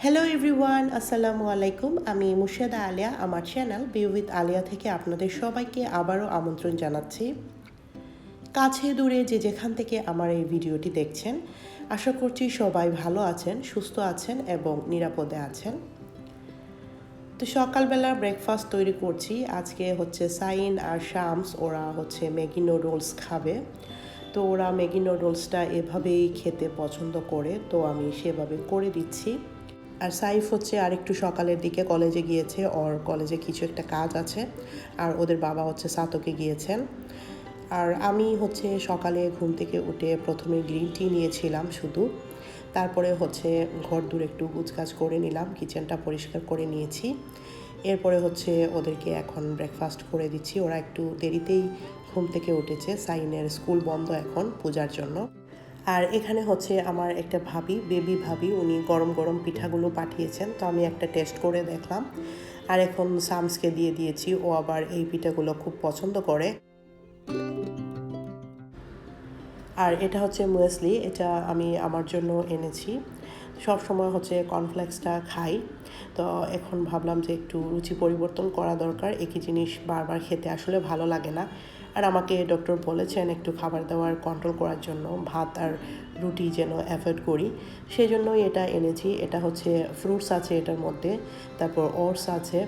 Hello everyone, আসসালামু আলাইকুম। আমি মুর্শেদা আলিয়া। আমার চ্যানেল বি উইথ আলিয়া থেকে আপনাদের সবাইকে আবারও আমন্ত্রণ জানাচ্ছি। কাছে দূরে যে যেখান থেকে আমার এই ভিডিওটি দেখছেন, আশা করছি সবাই ভালো আছেন, সুস্থ আছেন এবং নিরাপদে আছেন। তো সকালবেলা ব্রেকফাস্ট তৈরি করছি। আজকে হচ্ছে সাইন আর শামস ওরা হচ্ছে ম্যাগি নুডলস খাবে। তো ওরা ম্যাগি নুডলসটা এভাবেই খেতে পছন্দ করে, তো আমি সেভাবে করে দিচ্ছি। আর সাইফ হচ্ছে আর একটু সকালের দিকে কলেজে গিয়েছে, ওর কলেজে কিছু একটা কাজ আছে। আর ওদের বাবা হচ্ছে সাতকে গিয়েছেন। আর আমি হচ্ছে সকালে ঘুম থেকে উঠে প্রথমে গ্রিন টি নিয়েছিলাম শুধু, তারপরে হচ্ছে ঘর দূর একটু গুছগাছ করে নিলাম, কিচেনটা পরিষ্কার করে নিয়েছি। এরপরে হচ্ছে ওদেরকে এখন ব্রেকফাস্ট করে দিচ্ছি। ওরা একটু দেরিতেই ঘুম থেকে উঠেছে, সাইনের স্কুল বন্ধ এখন পূজার জন্য। আর এখানে হচ্ছে আমার একটা ভাবি, বেবি ভাবি, উনি গরম গরম পিঠাগুলো পাঠিয়েছেন, তো আমি একটা টেস্ট করে দেখলাম। আর এখন শামসকে দিয়ে দিয়েছি, ও আবার এই পিঠাগুলো খুব পছন্দ করে। আর এটা হচ্ছে মুয়েসলি, এটা আমি আমার জন্য এনেছি। সব সময় হচ্ছে কর্নফ্লেক্সটা খাই, তো এখন ভাবলাম যে একটু রুচি পরিবর্তন করা দরকার। একই জিনিস বারবার খেতে আসলে ভালো লাগে না। আর আমাকে ডক্টর বলেছেন একটু খাবার দাবার কন্ট্রোল করার জন্য, ভাত আর রুটি যেন অ্যাভয়েড করি, সেই জন্যই এটা এনেছি। এটা হচ্ছে ফ্রুটস আছে এটার মধ্যে, তারপর ওটস আছে,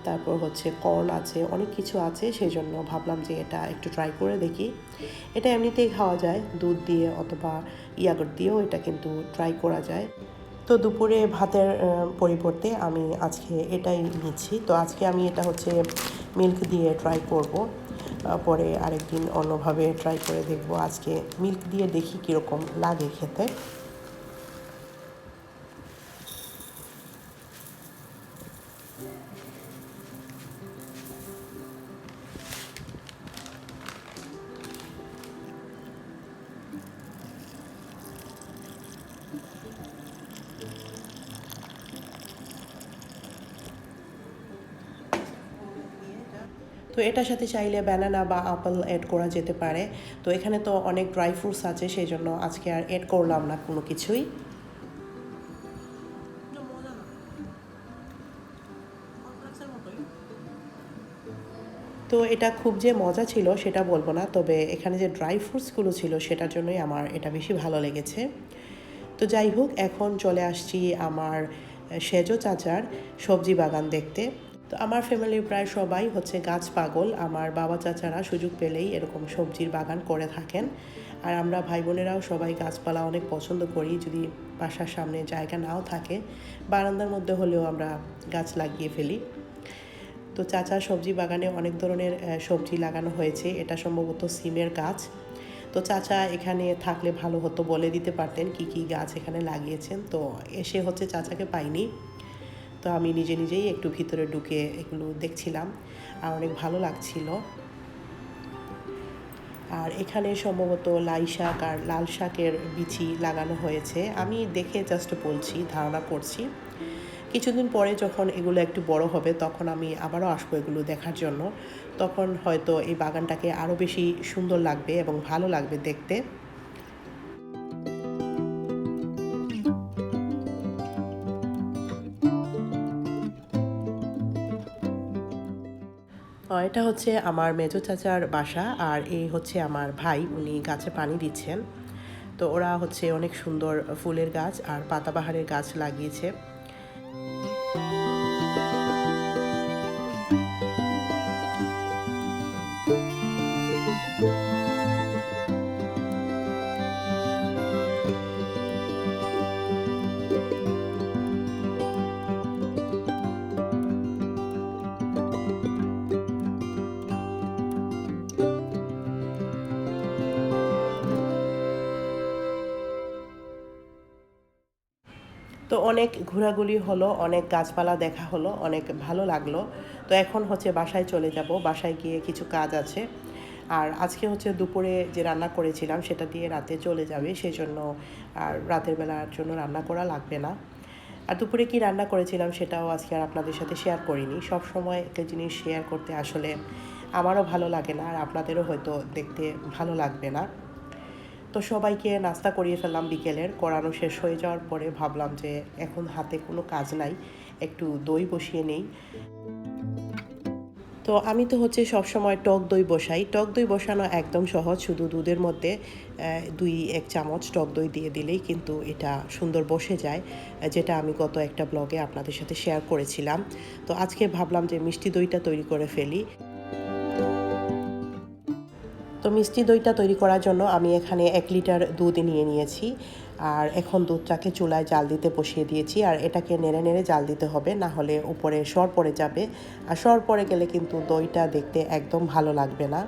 তারপর হচ্ছে কর্ন আছে, অনেক কিছু আছে, সেই জন্য ভাবলাম যে এটা একটু ট্রাই করে দেখি। এটা এমনিতেই খাওয়া যায় দুধ দিয়ে অথবা ইয়াগর্ট দিয়েও, এটা কিন্তু ট্রাই করা যায়। তো দুপুরে ভাতের পরিবর্তে আমি আজকে এটাই নিচ্ছি। তো আজকে আমি এটা হচ্ছে মিল্ক দিয়ে ট্রাই করব, পরে আরেকদিন অন্যভাবে ট্রাই করে দেখব। আজকে মিল্ক দিয়ে দেখি কীরকম লাগে খেতে। তো এটার সাথে চাইলে ব্যানানা বা আপেল অ্যাড করা যেতে পারে। তো এখানে তো অনেক ড্রাই ফ্রুটস আছে, সেই জন্য আজকে আর অ্যাড করলাম না কোনো কিছুই। তো এটা খুব যে মজা ছিল সেটা বলবো না, তবে এখানে যে ড্রাই ফ্রুটসগুলো ছিল সেটার জন্যই আমার এটা বেশি ভালো লেগেছে। তো যাই হোক, এখন চলে আসছি আমার সেজো চাচার সবজি বাগান দেখতে। তো আমার ফ্যামিলির প্রায় সবাই হচ্ছে গাছ পাগল। আমার বাবা চাচারা সুযোগ পেলেই এরকম সবজির বাগান করে থাকেন। আর আমরা ভাই বোনেরাও সবাই গাছপালা অনেক পছন্দ করি। যদি বাসার সামনে জায়গা নাও থাকে, বারান্দার মধ্যে হলেও আমরা গাছ লাগিয়ে ফেলি। তো চাচার সবজি বাগানে অনেক ধরনের সবজি লাগানো হয়েছে। এটা সম্ভবত সিমের গাছ। তো চাচা এখানে থাকলে ভালো হতো, বলে দিতে পারতেন কি কি গাছ এখানে লাগিয়েছেন। তো এসে হচ্ছে চাচাকে পাইনি, তো আমি নিজে নিজেই একটু ভিতরে ঢুকে এগুলো দেখছিলাম, আর অনেক ভালো লাগছিল। আর এখানে সম্ভবত লাই শাক আর লাল শাকের বিচি লাগানো হয়েছে। আমি দেখে জাস্ট বলছি, ধারণা করছি। কিছুদিন পরে যখন এগুলো একটু বড় হবে, তখন আমি আবারও আসবো এগুলো দেখার জন্য। তখন হয়তো এই বাগানটাকে আরও বেশি সুন্দর লাগবে এবং ভালো লাগবে দেখতে। এটা হচ্ছে আমার মেজো চাচার বাসা, আর এই হচ্ছে আমার ভাই, উনি গাছে পানি দিচ্ছেন। তো ওরা হচ্ছে অনেক সুন্দর ফুলের গাছ আর পাতাবাহারের গাছ লাগিয়েছে। তো অনেক ঘোরাঘুরি হলো, অনেক গাছপালা দেখা হলো, অনেক ভালো লাগলো। তো এখন হচ্ছে বাসায় চলে যাব, বাসায় গিয়ে কিছু কাজ আছে। আর আজকে হচ্ছে দুপুরে যে রান্না করেছিলাম সেটা দিয়ে রাতে চলে যাবে, সেই জন্য আর রাতের বেলার জন্য রান্না করা লাগবে না। আর দুপুরে কি রান্না করেছিলাম সেটাও আজকে আর আপনাদের সাথে শেয়ার করিনি। সব সময় একটা জিনিস শেয়ার করতে আসলে আমারও ভালো লাগে না, আর আপনাদেরও হয়তো দেখতে ভালো লাগবে না। তো সবাইকে নাস্তা করিয়ে ফেললাম বিকেলের, করানো শেষ হয়ে যাওয়ার পরে ভাবলাম যে এখন হাতে কোনো কাজ নাই, একটু দই বসিয়ে নেই। তো আমি তো হচ্ছে সবসময় টক দই বসাই। টক দই বসানো একদম সহজ, শুধু দুধের মধ্যে 2-1 চামচ টক দই দিয়ে দিলেই কিন্তু এটা সুন্দর বসে যায়, যেটা আমি গত একটা ব্লগে আপনাদের সাথে শেয়ার করেছিলাম। তো আজকে ভাবলাম যে মিষ্টি দইটা তৈরি করে ফেলি। তো মিষ্টি দইটা তৈরি করার জন্য আমি এখানে 1 লিটার দুধ নিয়ে নিয়েছি, আর এখন দুধটাকে চুলায় জাল দিতে বসিয়ে দিয়েছি। আর এটাকে নেড়ে নেড়ে জাল দিতে হবে, না হলে উপরে সর পড়ে যাবে, আর সর পড়ে গেলে কিন্তু দইটা দেখতে একদম ভালো লাগবে না।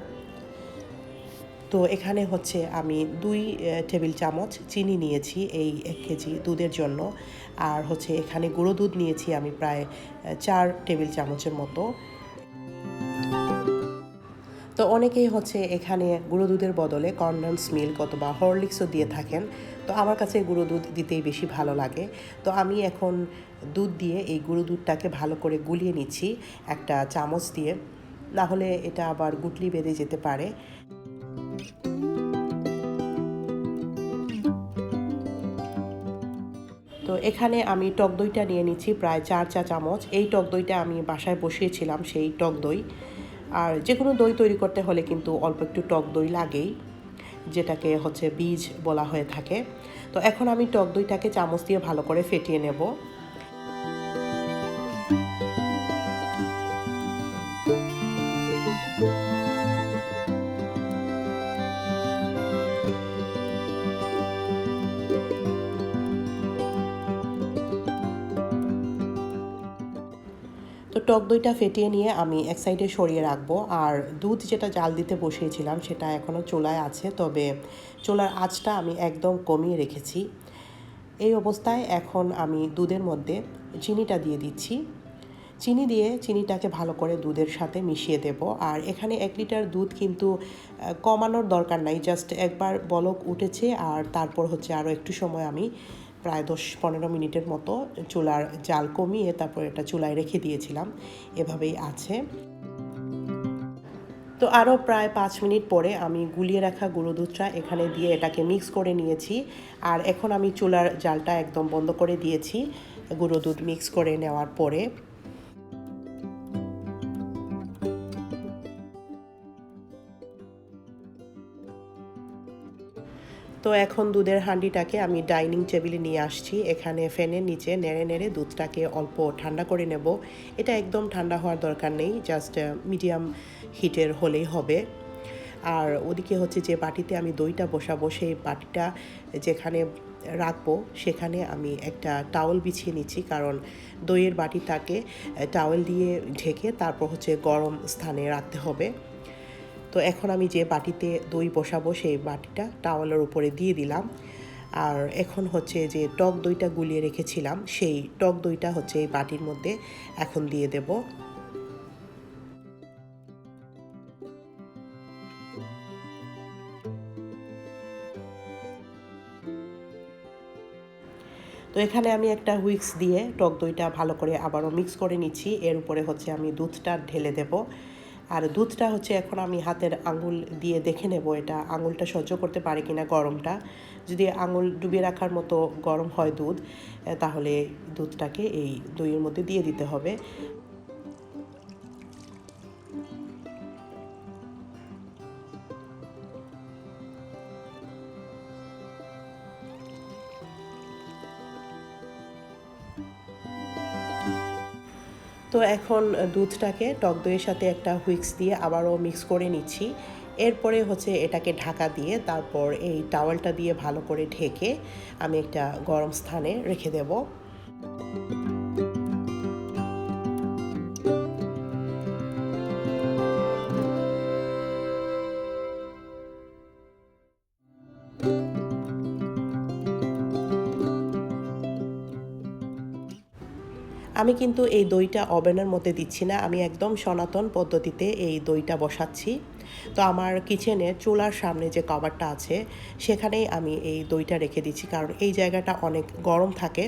তো এখানে হচ্ছে আমি 2 টেবিল চামচ চিনি নিয়েছি এই 1 কেজি দুধের জন্য, আর হচ্ছে এখানে গুঁড়ো দুধ নিয়েছি আমি প্রায় 4 টেবিল চামচের মতো। তো অনেকেই হচ্ছে এখানে গুঁড়ো দুধের বদলে কনডেন্স মিল্ক অথবা হরলিক্সও দিয়ে থাকেন। তো আমার কাছে গুঁড়ো দুধ দিতেই বেশি ভালো লাগে। তো আমি এখন দুধ দিয়ে এই গুঁড়ো দুধটাকে ভালো করে গুলিয়ে নিচ্ছি একটা চামচ দিয়ে, না হলে এটা আবার গুটলি বেঁধে যেতে পারে। তো এখানে আমি টক দইটা নিয়ে নিচ্ছি প্রায় 4 চা চামচ। এই টক দইটা আমি বাসায় বসিয়েছিলাম, সেই টক দই। আর যে কোনো দই তৈরি করতে হলে কিন্তু অল্প একটু টক দই লাগেই, যেটাকে হচ্ছে বীজ বলা হয়ে থাকে। তো এখন আমি টক দইটাকে চামচ দিয়ে ভালো করে ফেটিয়ে নেব। তো টক দইটা ফেটিয়ে নিয়ে আমি এক সাইডে সরিয়ে রাখবো। আর দুধ যেটা জাল দিতে বসিয়েছিলাম সেটা এখনও চুলায় আছে, তবে চুলার আঁচটা আমি একদম কমিয়ে রেখেছি। এই অবস্থায় এখন আমি দুধের মধ্যে চিনিটা দিয়ে দিচ্ছি। চিনি দিয়ে চিনিটাকে ভালো করে দুধের সাথে মিশিয়ে দেব। আর এখানে 1 লিটার দুধ কিন্তু কমানোর দরকার নাই, জাস্ট একবার বলক উঠেছে আর তারপর হচ্ছে আরও একটু সময় আমি প্রায় 10-15 মিনিটের মতো চুলার জাল কমিয়ে তারপর এটা চুলায় রেখে দিয়েছিলাম, এভাবেই আছে। তো আরও প্রায় 5 মিনিট পরে আমি গুলিয়ে রাখা গুঁড়ো দুধটা এখানে দিয়ে এটাকে মিক্স করে নিয়েছি। আর এখন আমি চুলার জালটা একদম বন্ধ করে দিয়েছি গুঁড়ো দুধ মিক্স করে নেওয়ার পরে। তো এখন দুধের হাঁডিটাকে আমি ডাইনিং টেবিলে নিয়ে আসছি। এখানে ফ্যানের নিচে নেড়ে নেড়ে দুধটাকে অল্প ঠান্ডা করে নেব। এটা একদম ঠান্ডা হওয়ার দরকার নেই, জাস্ট মিডিয়াম হিটের হলেই হবে। আর ওদিকে হচ্ছে যে বাটিতে আমি দইটা বসাবো, সেই বাটিটা যেখানে রাখবো সেখানে আমি একটা টাওয়েল বিছিয়ে নিচ্ছি, কারণ দইয়ের বাটিটাকে টাওয়েল দিয়ে ঢেকে তারপর হচ্ছে গরম স্থানে রাখতে হবে। তো এখন আমি যে বাটিতে দই বসাবো সেই বাটিটা টাওয়ালের উপরে দিয়ে দিলাম। আর এখন হচ্ছে যে টক দইটা গুলিয়ে রেখেছিলাম সেই টক দইটা হচ্ছে এই বাটির মধ্যে এখন দিয়ে দেব। তো এখানে আমি একটা হুইক্স দিয়ে টক দইটা ভালো করে আবারও মিক্স করে নিচ্ছি। এর উপরে হচ্ছে আমি দুধটা ঢেলে দেব। আর দুধটা হচ্ছে এখন আমি হাতের আঙুল দিয়ে দেখে নেব এটা আঙুলটা সহ্য করতে পারে কিনা গরমটা। যদি আঙুল ডুবিয়ে রাখার মতো গরম হয় দুধ, তাহলে দুধটাকে এই দইয়ের মধ্যে দিয়ে দিতে হবে। তো এখন দুধটাকে টক দইয়ের সাথে একটা হুইক্স দিয়ে আবারও মিক্স করে নিচ্ছি। এরপরে হচ্ছে এটাকে ঢাকা দিয়ে তারপর এই টাওয়েলটা দিয়ে ভালো করে ঢেকে আমি একটা গরম স্থানে রেখে দেব। আমি কিন্তু এই দইটা ওভেনের মধ্যে দিচ্ছি না, আমি একদম সনাতন পদ্ধতিতে এই দইটা বসাচ্ছি। তো আমার কিচেনে চুলার সামনে যে কভারটা আছে সেখানেই আমি এই দইটা রেখে দিচ্ছি, কারণ এই জায়গাটা অনেক গরম থাকে।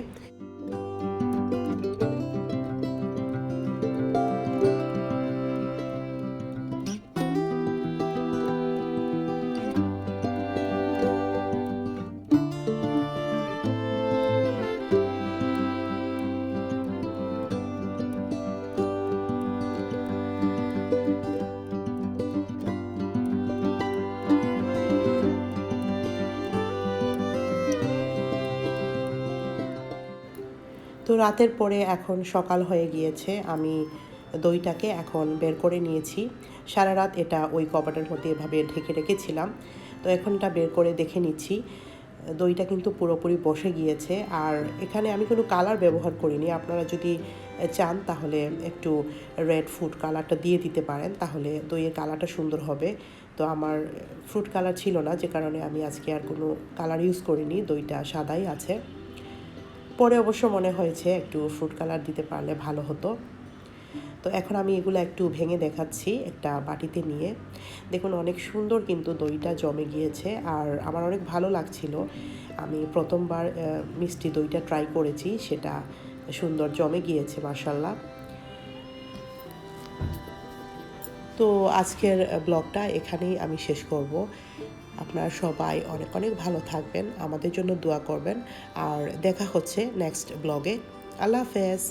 রাতের পরে এখন সকাল হয়ে গিয়েছে, আমি দইটাকে এখন বের করে নিয়েছি। সারা রাত এটা ওই কবাটের মধ্যে এভাবে ঢেকে রেখেছিলাম, তো এখন এটা বের করে দেখে নিচ্ছি। দইটা কিন্তু পুরোপুরি বসে গিয়েছে। আর এখানে আমি কোনো কালার ব্যবহার করিনি, আপনারা যদি চান তাহলে একটু রেড ফুড কালারটা দিয়ে দিতে পারেন, তাহলে দইয়ের কালারটা সুন্দর হবে। তো আমার ফ্রুট কালার ছিল না, যে কারণে আমি আজকে আর কোনো কালার ইউজ করিনি, দইটা সাদাই আছে। পরে অবশ্য মনে হয়েছে একটু ফ্রুট কালার দিতে পারলে ভালো হতো। তো এখন আমি এগুলো একটু ভেঙে দেখাচ্ছি একটা বাটিতে নিয়ে। দেখুন অনেক সুন্দর কিন্তু দইটা জমে গিয়েছে, আর আমার অনেক ভালো লাগছিল। আমি প্রথমবার মিষ্টি দইটা ট্রাই করেছি, সেটা সুন্দর জমে গিয়েছে মাশাল্লাহ। তো আজকের ব্লগটা এখানেই আমি শেষ করব। আপনারা সবাই অনেক অনেক ভালো থাকবেন, আমাদের জন্য দোয়া করবেন, আর দেখা হচ্ছে নেক্সট ব্লগে। আল্লাহ হাফেজ।